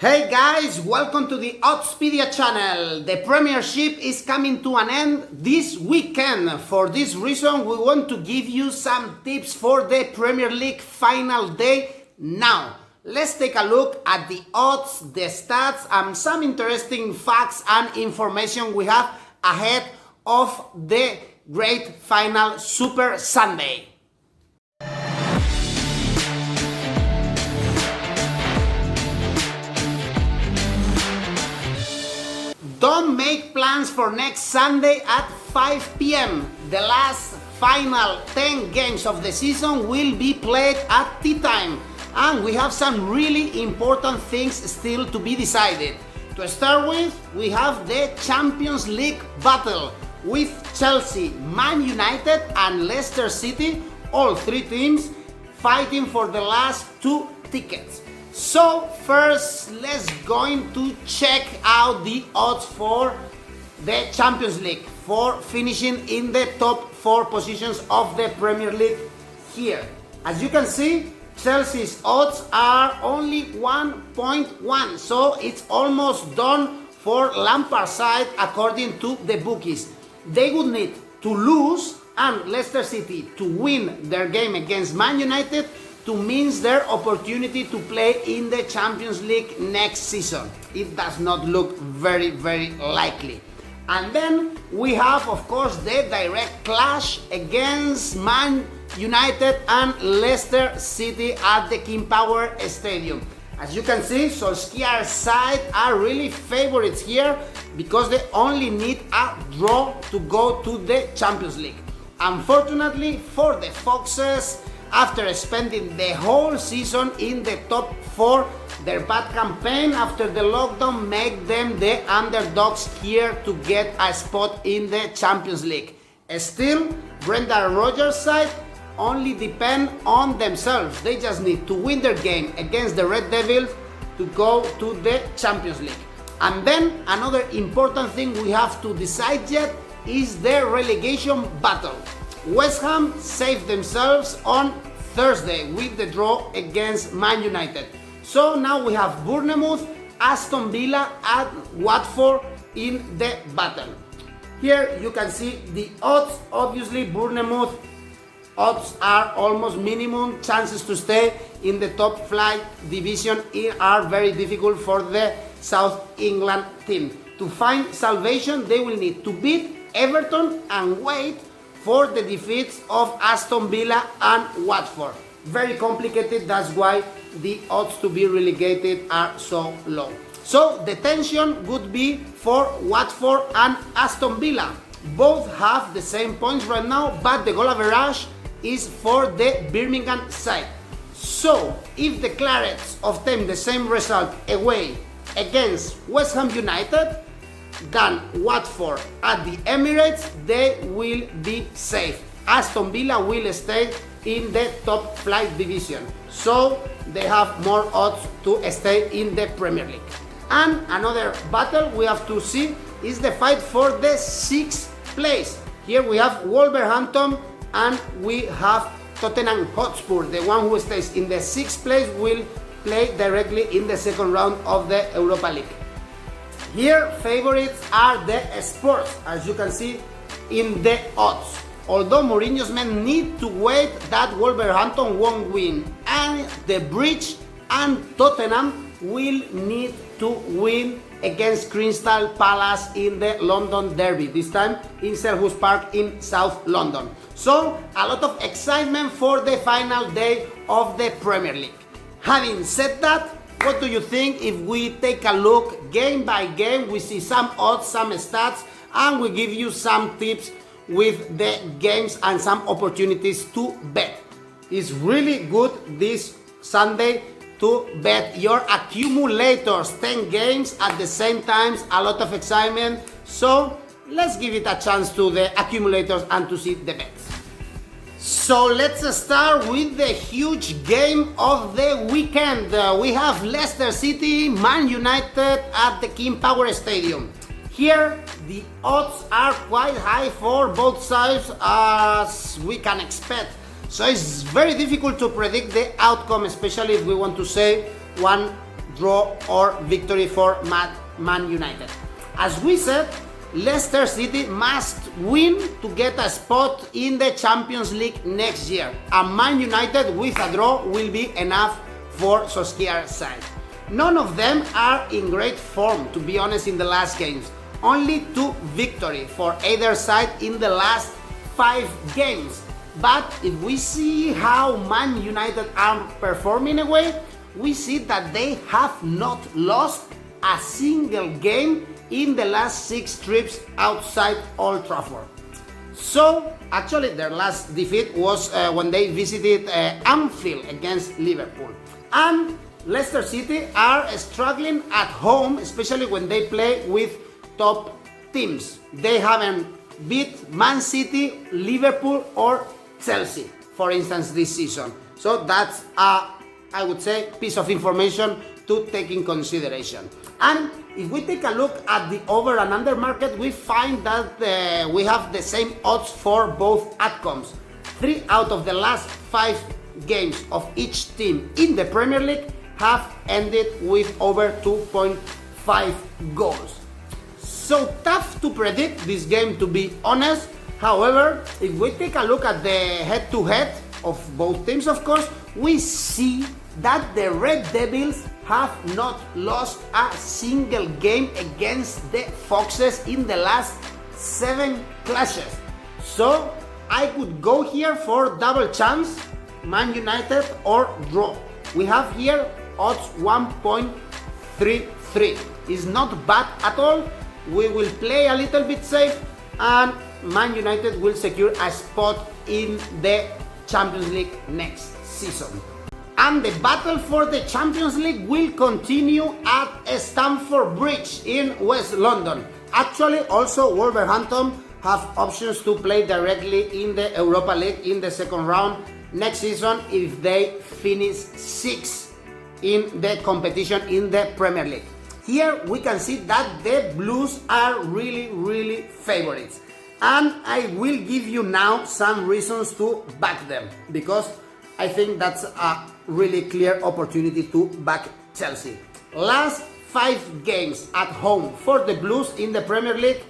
Hey guys, welcome to the Oddspedia channel. The Premiership is coming to an end this weekend. For this reason, we want to give you some tips for the Premier League final day now. Let's take a look at the odds, the stats, and some interesting facts and information we have ahead of the great final Super Sunday. Don't make plans for next Sunday at 5 p.m. The last final 10 games of the season will be played at tea time, and we have some really important things still to be decided. To start with, we have the Champions League battle with Chelsea, Man Utd and Leicester City, all three teams fighting for the last two tickets. So first, let's going to check out the odds for the Champions League, for finishing in the top 4 positions of the Premier League here. As you can see, Chelsea's odds are only 1.1, so it's almost done for Lampard's side according to the bookies. They would need to lose and Leicester City to win their game against Man Utd to miss their opportunity to play in the Champions League next season. It does not look very likely. And then we have, of course, the direct clash against Man Utd and Leicester City at the King Power Stadium. As you can see, Solskjaer's side are really favorites here because they only need a draw to go to the Champions League. Unfortunately for the Foxes, after spending the whole season in the top 4, their bad campaign after the lockdown made them the underdogs here to get a spot in the Champions League. Still, Brendan Rodgers' side only depend on themselves. They just need to win their game against the Red Devils to go to the Champions League. And then another important thing we have to decide yet is the relegation battle. West Ham saved themselves on Thursday with the draw against Man Utd. So now we have Bournemouth, Aston Villa and Watford in the battle. Here you can see the odds. Obviously Bournemouth odds are almost minimum. Chances to stay in the top flight division are very difficult for the South England team. To find salvation, they will need to beat Everton and wait for the defeats of Aston Villa and Watford. Very complicated, that's why the odds to be relegated are so low. So the tension would be for Watford and Aston Villa. Both have the same points right now, but the goal average is for the Birmingham side. So if the Clarets obtain the same result away against West Ham United than Watford at the Emirates, they will be safe. Aston Villa will stay in the top flight division, so they have more odds to stay in the Premier League. And another battle we have to see is the fight for the 6th place. Here we have Wolverhampton and we have Tottenham Hotspur. The one who stays in the 6th place will play directly in the second round of the Europa League. Here, favorites are the Spurs, as you can see in the odds. Although Mourinho's men need to wait that Wolverhampton won't win, and the Bridge and Tottenham will need to win against Crystal Palace in the London Derby, this time in Selhurst Park in South London. So, a lot of excitement for the final day of the Premier League. Having said that, what do you think if we take a look game by game? We see some odds, some stats, and we give you some tips with the games and some opportunities to bet. It's really good this Sunday to bet your accumulators, 10 games at the same time, a lot of excitement. So let's give it a chance to the accumulators and to see the bets. So let's start with the huge game of the weekend. We have Leicester City, Man Utd at the King Power Stadium. Here the odds are quite high for both sides, as we can expect. So it's very difficult to predict the outcome, especially if we want to say one draw or victory for Man United. As we said, Leicester City must win to get a spot in the Champions League next year. And Man United with a draw will be enough for Solskjaer's side. None of them are in great form, to be honest, in the last games. Only 2 victories for either side in the last 5 games. But if we see how Man United are performing away, we see that they have not lost a single game in the last 6 trips outside Old Trafford. So, actually, their last defeat was when they visited Anfield against Liverpool. And Leicester City are struggling at home, especially when they play with top teams. They haven't beat Man City, Liverpool, or Chelsea, for instance, this season. So that's I would say, piece of information to take in consideration. And if we take a look at the over and under market, we find that we have the same odds for both outcomes. 3 out of the last 5 games of each team in the Premier League have ended with over 2.5 goals. So tough to predict this game, to be honest. However, if we take a look at the head-to-head of both teams, of course, we see that the Red Devils have not lost a single game against the Foxes in the last 7 clashes. So I could go here for double chance, Man United or draw. We have here odds 1.33. It's not bad at all. We will play a little bit safe and Man United will secure a spot in the Champions League next season. And the battle for the Champions League will continue at Stamford Bridge in West London. Actually, also Wolverhampton have options to play directly in the Europa League in the second round next season if they finish 6th in the competition in the Premier League. Here we can see that the Blues are really favorites. And I will give you now some reasons to back them, because I think that's a really clear opportunity to back Chelsea. Last 5 games at home for the Blues in the Premier League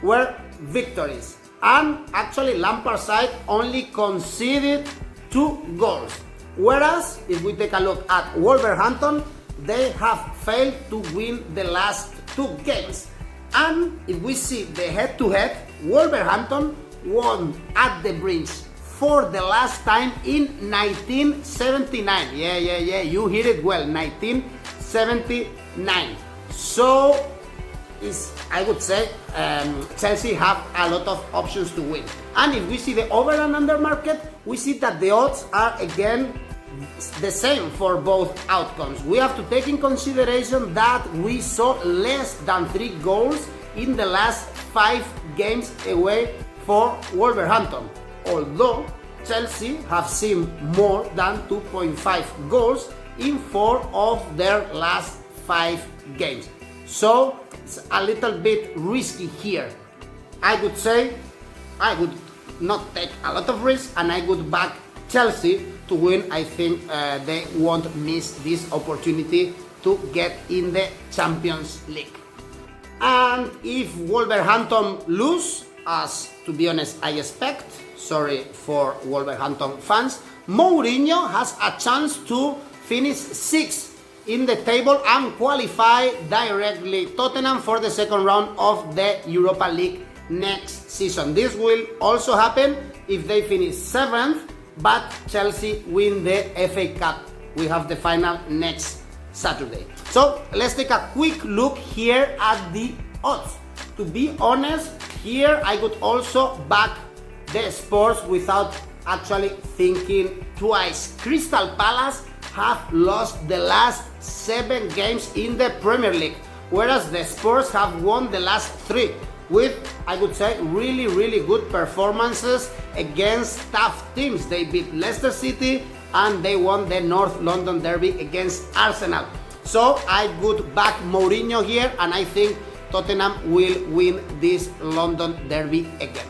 were victories. And actually Lampard's side only conceded 2 goals. Whereas if we take a look at Wolverhampton, they have failed to win the last 2 games. And if we see the head-to-head, Wolverhampton won at the Bridge for the last time in 1979. Yeah, you hear it well, 1979. So, I would say Chelsea have a lot of options to win. And if we see the over and under market, we see that the odds are again the same for both outcomes. We have to take in consideration that we saw less than 3 goals in the last 5 games away for Wolverhampton, although Chelsea have seen more than 2.5 goals in 4 of their last 5 games. So it's a little bit risky here. I would say I would not take a lot of risk and I would back Chelsea to win. I think they won't miss this opportunity to get in the Champions League. And if Wolverhampton lose, as to be honest I expect, sorry for Wolverhampton fans, Mourinho has a chance to finish 6th in the table and qualify directly Tottenham for the second round of the Europa League next season. This will also happen if they finish 7th, but Chelsea win the FA Cup. We have the final next Saturday. So let's take a quick look here at the odds. To be honest, here I could also back the Spurs without actually thinking twice. Crystal Palace have lost the last 7 games in the Premier League, whereas the Spurs have won the last 3 with, I would say, really good performances against tough teams. They beat Leicester City and they won the North London Derby against Arsenal. So I would back Mourinho here and I think Tottenham will win this London Derby again.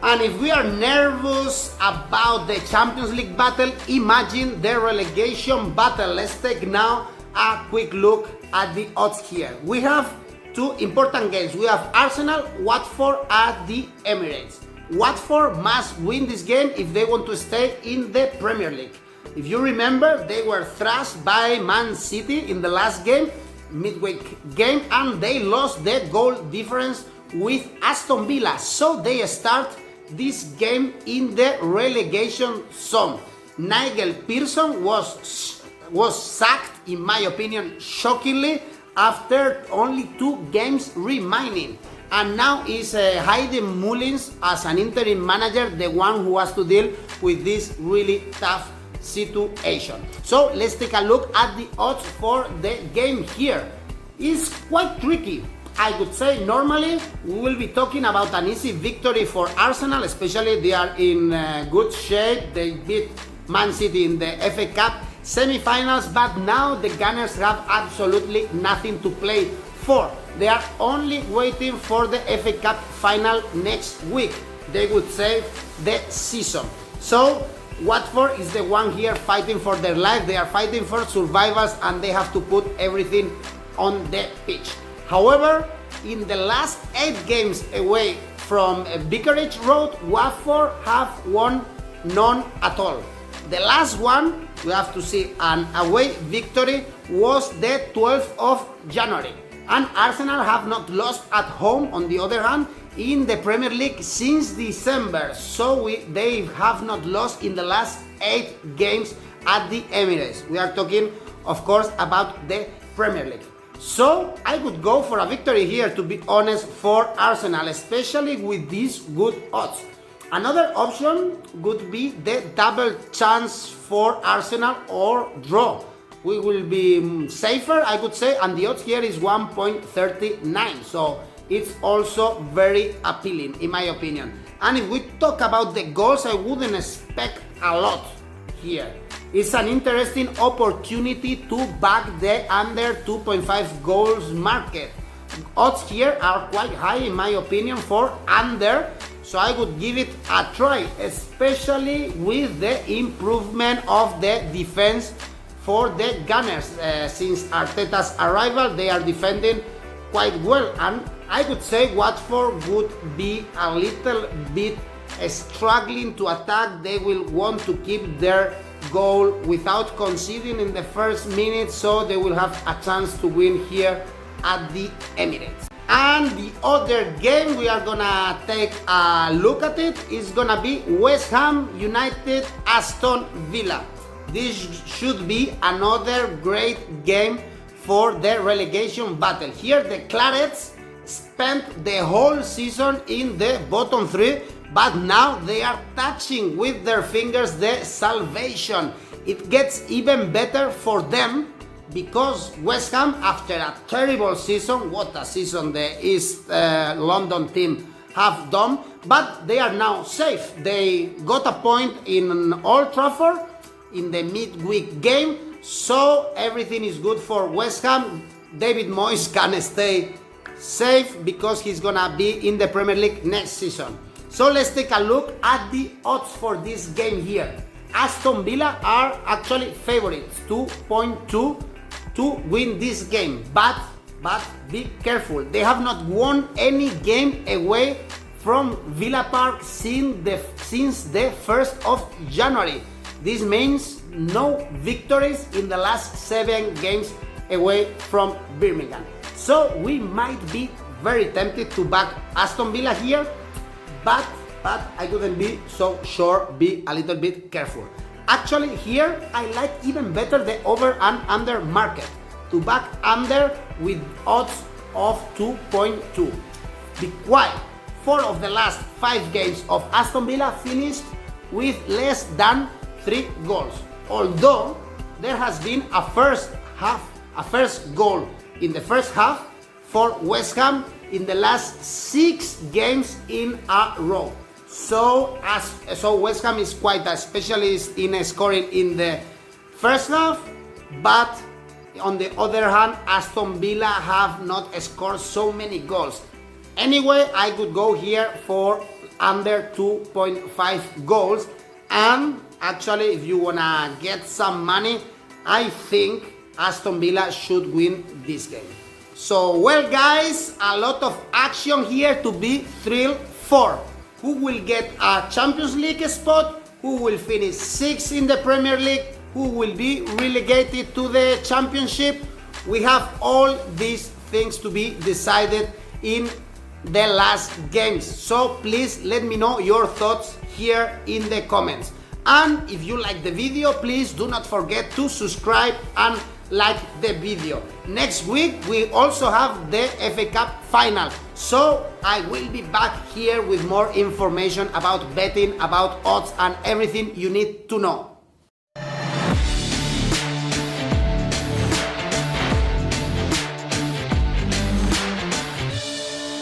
And if we are nervous about the Champions League battle, imagine the relegation battle. Let's take now a quick look at the odds here. We have two important games. We have Arsenal, Watford at the Emirates. Watford must win this game if they want to stay in the Premier League. If you remember, they were thrashed by Man City in the last game, midweek game, and they lost the goal difference with Aston Villa. So they start this game in the relegation zone. Nigel Pearson was sacked, in my opinion, shockingly, after only 2 games remaining. And now is Heidi Mullins as an interim manager, the one who has to deal with this really tough situation. So let's take a look at the odds for the game here. It's quite tricky. I would say normally we will be talking about an easy victory for Arsenal, especially they are in good shape. They beat Man City in the FA Cup semi-finals, but now the Gunners have absolutely nothing to play for. They are only waiting for the FA Cup final next week. They would save the season. So Watford is the one here fighting for their life. They are fighting for survivors and they have to put everything on the pitch. However, in the last 8 games away from Vicarage Road, Watford have won none at all. The last one, we have to see, an away victory was the 12th of January. And Arsenal have not lost at home, on the other hand, in the Premier League since December. So they have not lost in the last 8 games at the Emirates. We are talking, of course, about the Premier League. So I would go for a victory here, to be honest, for Arsenal, especially with these good odds. Another option would be the double chance for Arsenal or draw. We will be safer, I would say, and the odds here is 1.39. So it's also very appealing, in my opinion. And if we talk about the goals, I wouldn't expect a lot here. It's an interesting opportunity to back the under 2.5 goals market. Odds here are quite high, in my opinion, for under. So I would give it a try, especially with the improvement of the defense for the Gunners. Since Arteta's arrival, they are defending quite well, and I would say Watford would be a little bit struggling to attack. They will want to keep their goal without conceding in the first minute, so they will have a chance to win here at the Emirates. And the other game we are gonna take a look at it is gonna be West Ham United Aston Villa. This should be another great game for the relegation battle. Here the Clarets spent the whole season in the bottom 3, but now they are touching with their fingers the salvation. It gets even better for them because West Ham, after a terrible season, what a season the East London team have done, but they are now safe. They got a point in Old Trafford in the midweek game, so everything is good for West Ham. David Moyes can stay safe because he's gonna be in the Premier League next season. So let's take a look at the odds for this game here. Aston Villa are actually favorites, 2.2 to win this game, but be careful. They have not won any game away from Villa Park since the 1st of January. This means no victories in the last 7 games away from Birmingham. So we might be very tempted to back Aston Villa here, but I wouldn't be so sure. Be a little bit careful. Actually here I like even better the over and under market, to back under with odds of 2.2. Why? 4 of the last 5 games of Aston Villa finished with less than 3 goals. Although there has been a first goal in the first half for West Ham in the last 6 games in a row. So West Ham is quite a specialist in scoring in the first half, but on the other hand, Aston Villa have not scored so many goals. Anyway, I could go here for under 2.5 goals. And actually, if you wanna get some money, I think Aston Villa should win this game. So, well guys, a lot of action here to be thrilled for. Who will get a Champions League spot? Who will finish 6th in the Premier League? Who will be relegated to the Championship? We have all these things to be decided in the last games. So please let me know your thoughts here in the comments. And if you like the video, please do not forget to subscribe and like the video. Next week we also have the FA Cup final, so I will be back here with more information about betting, about odds and everything you need to know.